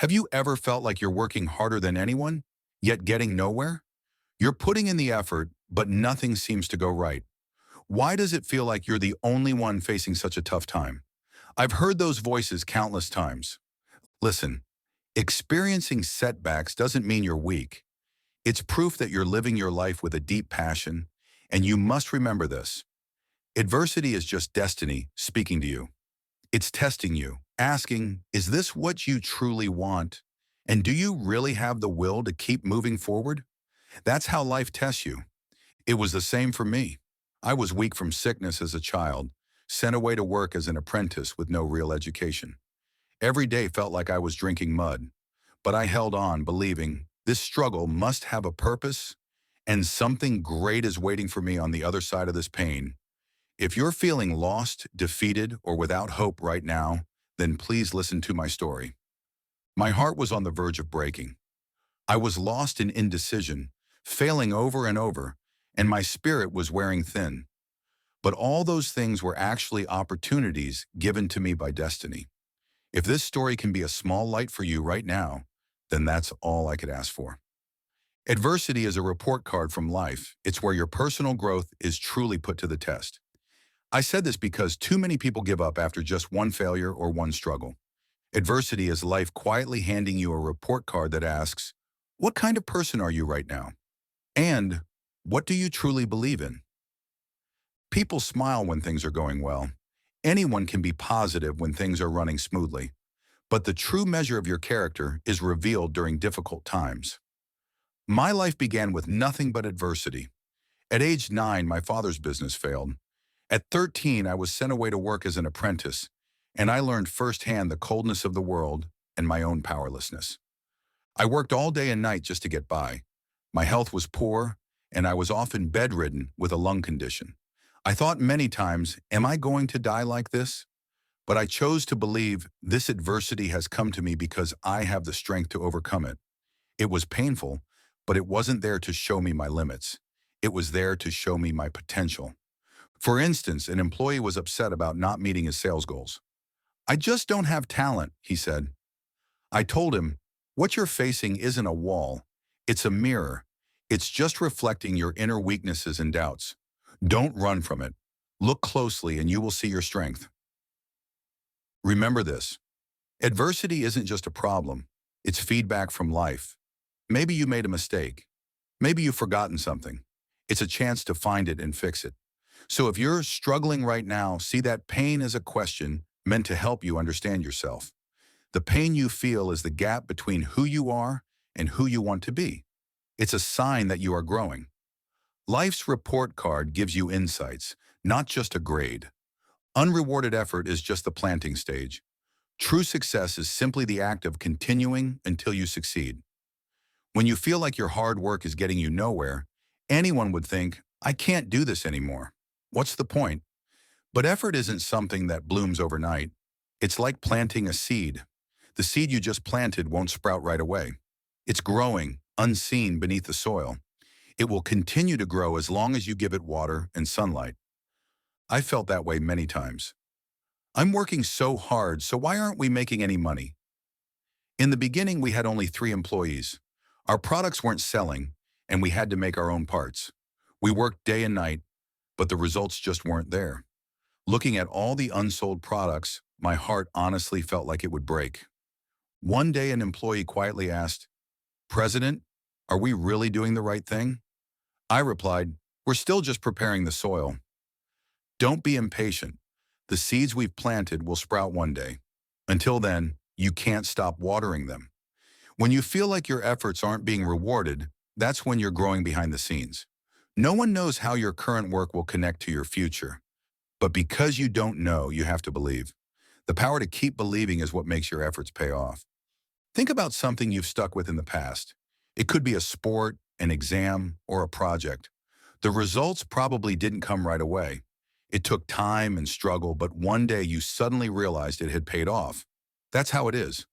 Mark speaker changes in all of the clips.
Speaker 1: Have you ever felt like you're working harder than anyone, yet getting nowhere? You're putting in the effort, but nothing seems to go right. Why does it feel like you're the only one facing such a tough time? I've heard those voices countless times. Listen, experiencing setbacks doesn't mean you're weak. It's proof that you're living your life with a deep passion, and you must remember this. Adversity is just destiny speaking to you. It's testing you, asking, is this what you truly want? And do you really have the will to keep moving forward? That's how life tests you. It was the same for me. I was weak from sickness as a child, sent away to work as an apprentice with no real education. Every day felt like I was drinking mud, but I held on, believing this struggle must have a purpose and something great is waiting for me on the other side of this pain. If you're feeling lost, defeated, or without hope right now, then please listen to my story. My heart was on the verge of breaking. I was lost in indecision, failing over and over, and my spirit was wearing thin. But all those things were actually opportunities given to me by destiny. If this story can be a small light for you right now, then that's all I could ask for. Adversity is a report card from life. It's where your personal growth is truly put to the test. I said this because too many people give up after just one failure or one struggle. Adversity is life quietly handing you a report card that asks, what kind of person are you right now? And what do you truly believe in? People smile when things are going well. Anyone can be positive when things are running smoothly. But the true measure of your character is revealed during difficult times. My life began with nothing but adversity. At age 9, my father's business failed. At 13, I was sent away to work as an apprentice, and I learned firsthand the coldness of the world and my own powerlessness. I worked all day and night just to get by. My health was poor, and I was often bedridden with a lung condition. I thought many times, am I going to die like this? But I chose to believe this adversity has come to me because I have the strength to overcome it. It was painful, but it wasn't there to show me my limits. It was there to show me my potential. For instance, an employee was upset about not meeting his sales goals. I just don't have talent, he said. I told him, what you're facing isn't a wall. It's a mirror. It's just reflecting your inner weaknesses and doubts. Don't run from it. Look closely and you will see your strength. Remember this. Adversity isn't just a problem. It's feedback from life. Maybe you made a mistake. Maybe you've forgotten something. It's a chance to find it and fix it. So if you're struggling right now, see that pain as a question meant to help you understand yourself. The pain you feel is the gap between who you are and who you want to be. It's a sign that you are growing. Life's report card gives you insights, not just a grade. Unrewarded effort is just the planting stage. True success is simply the act of continuing until you succeed. When you feel like your hard work is getting you nowhere, anyone would think, I can't do this anymore. What's the point? But effort isn't something that blooms overnight. It's like planting a seed. The seed you just planted won't sprout right away. It's growing, unseen beneath the soil. It will continue to grow as long as you give it water and sunlight. I felt that way many times. I'm working so hard, so why aren't we making any money? In the beginning, we had only 3 employees. Our products weren't selling, and we had to make our own parts. We worked day and night, but the results just weren't there. Looking at all the unsold products, my heart honestly felt like it would break. One day, an employee quietly asked, President, are we really doing the right thing? I replied, we're still just preparing the soil. Don't be impatient. The seeds we've planted will sprout one day. Until then, you can't stop watering them. When you feel like your efforts aren't being rewarded, that's when you're growing behind the scenes. No one knows how your current work will connect to your future. But because you don't know, you have to believe. The power to keep believing is what makes your efforts pay off. Think about something you've stuck with in the past. It could be a sport, an exam, or a project. The results probably didn't come right away. It took time and struggle, but one day you suddenly realized it had paid off. That's how it is.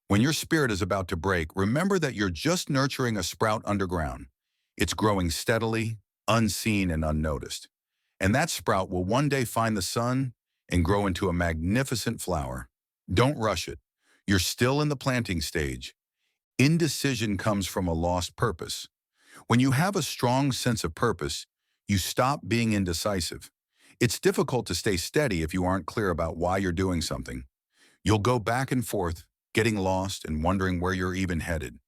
Speaker 1: When your spirit is about to break, remember that you're just nurturing a sprout underground. It's growing steadily, unseen and unnoticed. And that sprout will one day find the sun and grow into a magnificent flower. Don't rush it. You're still in the planting stage. Indecision comes from a lost purpose. When you have a strong sense of purpose, you stop being indecisive. It's difficult to stay steady if you aren't clear about why you're doing something. You'll go back and forth, getting lost and wondering where you're even headed.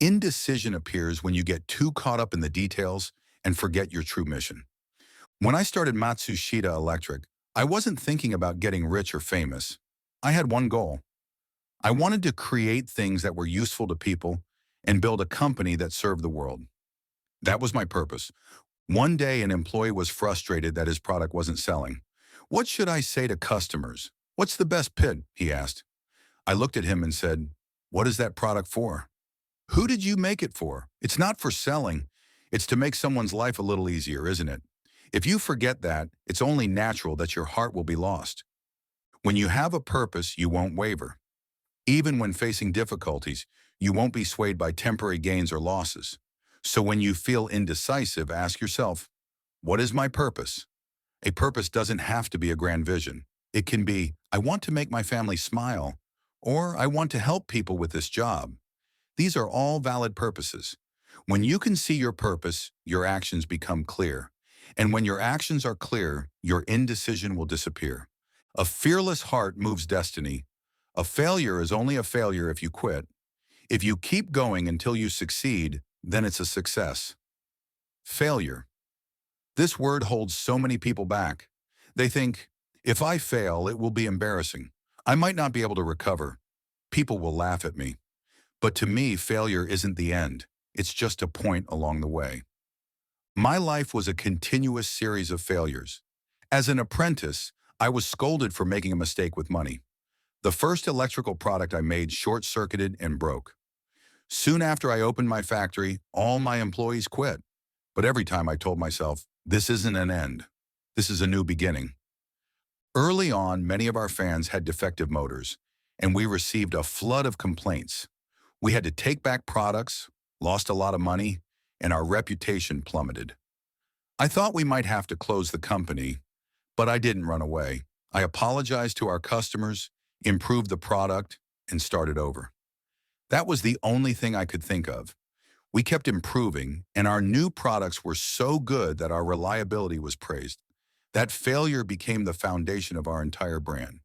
Speaker 1: Indecision appears when you get too caught up in the details and forget your true mission. When I started Matsushita Electric, I wasn't thinking about getting rich or famous. I had one goal. I wanted to create things that were useful to people and build a company that served the world. That was my purpose. One day, an employee was frustrated that his product wasn't selling. "What should I say to customers? What's the best pitch?" he asked. I looked at him and said, "What is that product for? Who did you make it for? It's not for selling. It's to make someone's life a little easier, isn't it? If you forget that, it's only natural that your heart will be lost. When you have a purpose, you won't waver. Even when facing difficulties, you won't be swayed by temporary gains or losses. So when you feel indecisive, ask yourself, what is my purpose? A purpose doesn't have to be a grand vision. It can be, I want to make my family smile, or I want to help people with this job. These are all valid purposes. When you can see your purpose, your actions become clear. And when your actions are clear, your indecision will disappear. A fearless heart moves destiny. A failure is only a failure if you quit. If you keep going until you succeed, then it's a success. Failure. This word holds so many people back. They think, if I fail, it will be embarrassing. I might not be able to recover. People will laugh at me. But to me, failure isn't the end. It's just a point along the way. My life was a continuous series of failures. As an apprentice, I was scolded for making a mistake with money. The first electrical product I made short-circuited and broke. Soon after I opened my factory, all my employees quit. But every time I told myself, this isn't an end. This is a new beginning. Early on, many of our fans had defective motors, and we received a flood of complaints. We had to take back products, lost a lot of money, and our reputation plummeted. I thought we might have to close the company, but I didn't run away. I apologized to our customers, improved the product, and started over. That was the only thing I could think of. We kept improving, and our new products were so good that our reliability was praised. That failure became the foundation of our entire brand.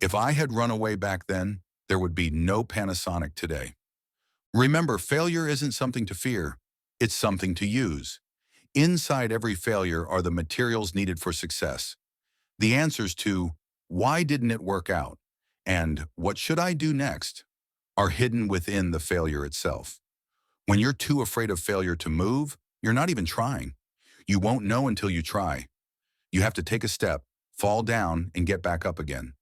Speaker 1: If I had run away back then, there would be no Panasonic today. Remember, failure isn't something to fear. It's something to use. Inside every failure are the materials needed for success. The answers to, why didn't it work out? And what should I do next? Are hidden within the failure itself. When you're too afraid of failure to move, you're not even trying. You won't know until you try. You have to take a step, fall down, and get back up again.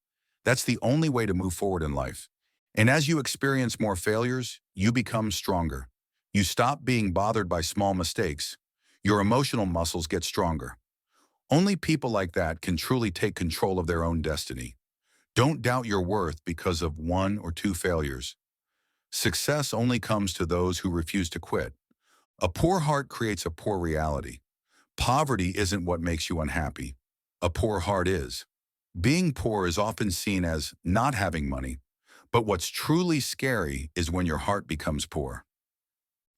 Speaker 1: That's the only way to move forward in life. And as you experience more failures, you become stronger. You stop being bothered by small mistakes. Your emotional muscles get stronger. Only people like that can truly take control of their own destiny. Don't doubt your worth because of one or two failures. Success only comes to those who refuse to quit. A poor heart creates a poor reality. Poverty isn't what makes you unhappy. A poor heart is. Being poor is often seen as not having money, but what's truly scary is when your heart becomes poor.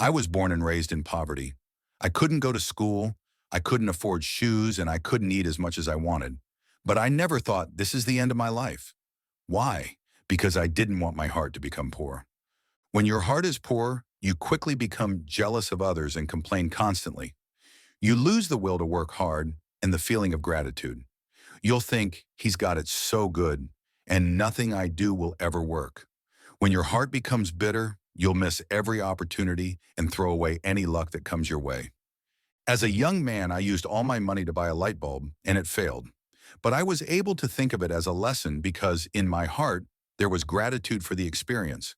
Speaker 1: I was born and raised in poverty. I couldn't go to school, I couldn't afford shoes, and I couldn't eat as much as I wanted. But I never thought this is the end of my life. Why? Because I didn't want my heart to become poor. When your heart is poor, you quickly become jealous of others and complain constantly. You lose the will to work hard and the feeling of gratitude. You'll think, he's got it so good, and nothing I do will ever work. When your heart becomes bitter, you'll miss every opportunity and throw away any luck that comes your way. As a young man, I used all my money to buy a light bulb, and it failed. But I was able to think of it as a lesson because in my heart, there was gratitude for the experience.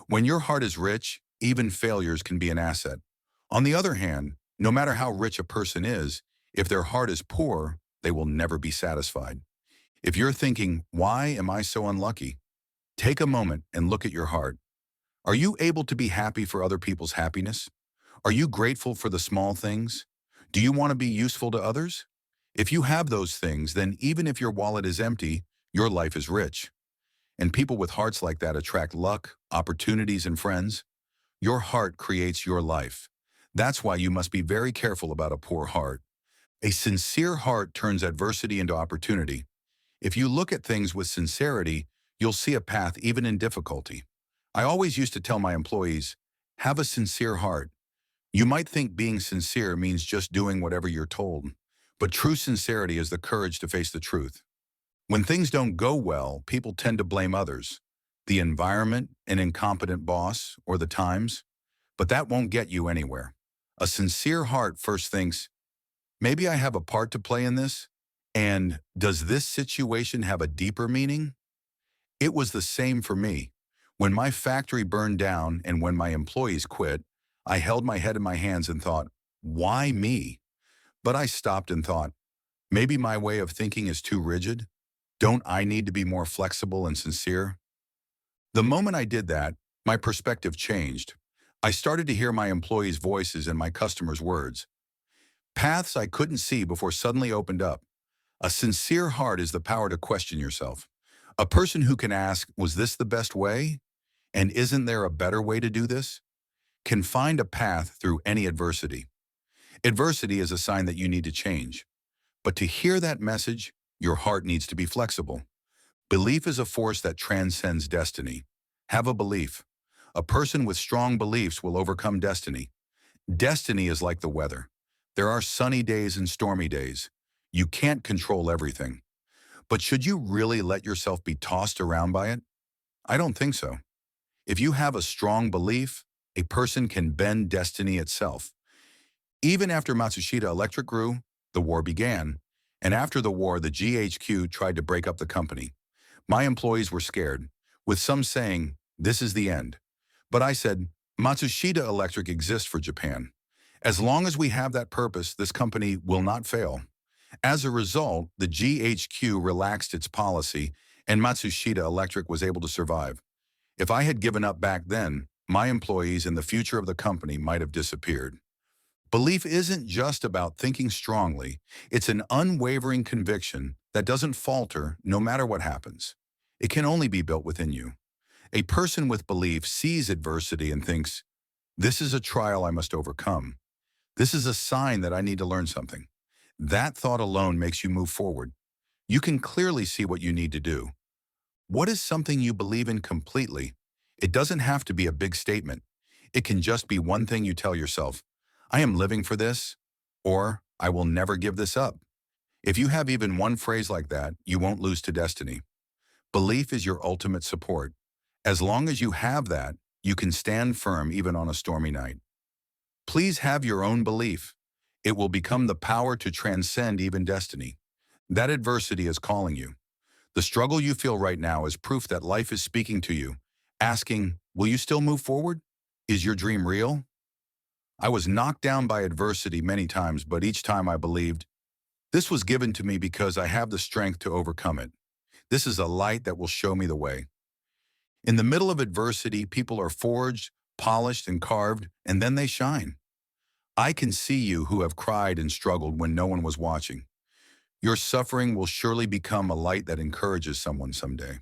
Speaker 1: When your heart is rich, even failures can be an asset. On the other hand, no matter how rich a person is, if their heart is poor, they will never be satisfied. If you're thinking, why am I so unlucky? Take a moment and look at your heart. Are you able to be happy for other people's happiness? Are you grateful for the small things? Do you want to be useful to others? If you have those things, then even if your wallet is empty, your life is rich. And people with hearts like that attract luck, opportunities, and friends. Your heart creates your life. That's why you must be very careful about a poor heart. A sincere heart turns adversity into opportunity. If you look at things with sincerity, you'll see a path even in difficulty. I always used to tell my employees, have a sincere heart. You might think being sincere means just doing whatever you're told, but true sincerity is the courage to face the truth. When things don't go well, people tend to blame others, the environment, an incompetent boss, or the times, but that won't get you anywhere. A sincere heart first thinks, maybe I have a part to play in this, and does this situation have a deeper meaning? It was the same for me. When my factory burned down and when my employees quit, I held my head in my hands and thought, why me? But I stopped and thought, maybe my way of thinking is too rigid. Don't I need to be more flexible and sincere? The moment I did that, my perspective changed. I started to hear my employees' voices and my customers' words. Paths I couldn't see before suddenly opened up. A sincere heart is the power to question yourself. A person who can ask, was this the best way? And isn't there a better way to do this? Can find a path through any adversity. Adversity is a sign that you need to change. But to hear that message, your heart needs to be flexible. Belief is a force that transcends destiny. Have a belief. A person with strong beliefs will overcome destiny. Destiny is like the weather. There are sunny days and stormy days. You can't control everything. But should you really let yourself be tossed around by it? I don't think so. If you have a strong belief, a person can bend destiny itself. Even after Matsuhita Electric grew, the war began. And after the war, the GHQ tried to break up the company. My employees were scared, with some saying, this is the end. But I said, Matsushita Electric exists for Japan. As long as we have that purpose, this company will not fail. As a result, the GHQ relaxed its policy, and Matsushita Electric was able to survive. If I had given up back then, my employees and the future of the company might have disappeared. Belief isn't just about thinking strongly. It's an unwavering conviction that doesn't falter no matter what happens. It can only be built within you. A person with belief sees adversity and thinks, this is a trial I must overcome. This is a sign that I need to learn something. That thought alone makes you move forward. You can clearly see what you need to do. What is something you believe in completely? It doesn't have to be a big statement. It can just be one thing you tell yourself, I am living for this, or I will never give this up. If you have even one phrase like that, you won't lose to destiny. Belief is your ultimate support. As long as you have that, you can stand firm even on a stormy night. Please have your own belief. It will become the power to transcend even destiny. That adversity is calling you. The struggle you feel right now is proof that life is speaking to you, asking, will you still move forward? Is your dream real? I was knocked down by adversity many times, but each time I believed, this was given to me because I have the strength to overcome it. This is a light that will show me the way. In the middle of adversity, people are forged, polished, and carved, and then they shine. I can see you who have cried and struggled when no one was watching. Your suffering will surely become a light that encourages someone someday.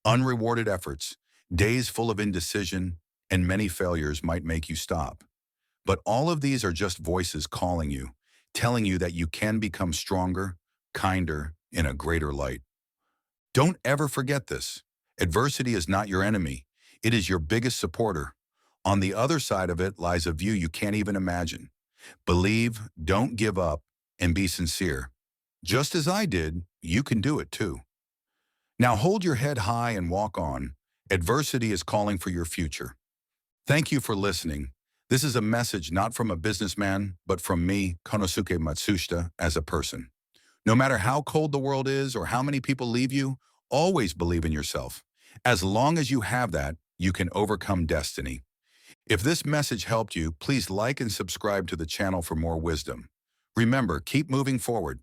Speaker 1: Unrewarded efforts, days full of indecision, and many failures might make you stop. But all of these are just voices calling you, telling you that you can become stronger, kinder, in a greater light. Don't ever forget this. Adversity is not your enemy. It is your biggest supporter. On the other side of it lies a view you can't even imagine. Believe, don't give up, and be sincere. Just as I did, you can do it too. Now hold your head high and walk on. Adversity is calling for your future. Thank you for listening. This is a message not from a businessman, but from me, Konosuke Matsushita, as a person. No matter how cold the world is or how many people leave you, always believe in yourself. As long as you have that, you can overcome destiny. If this message helped you, please like and subscribe to the channel for more wisdom. Remember, keep moving forward.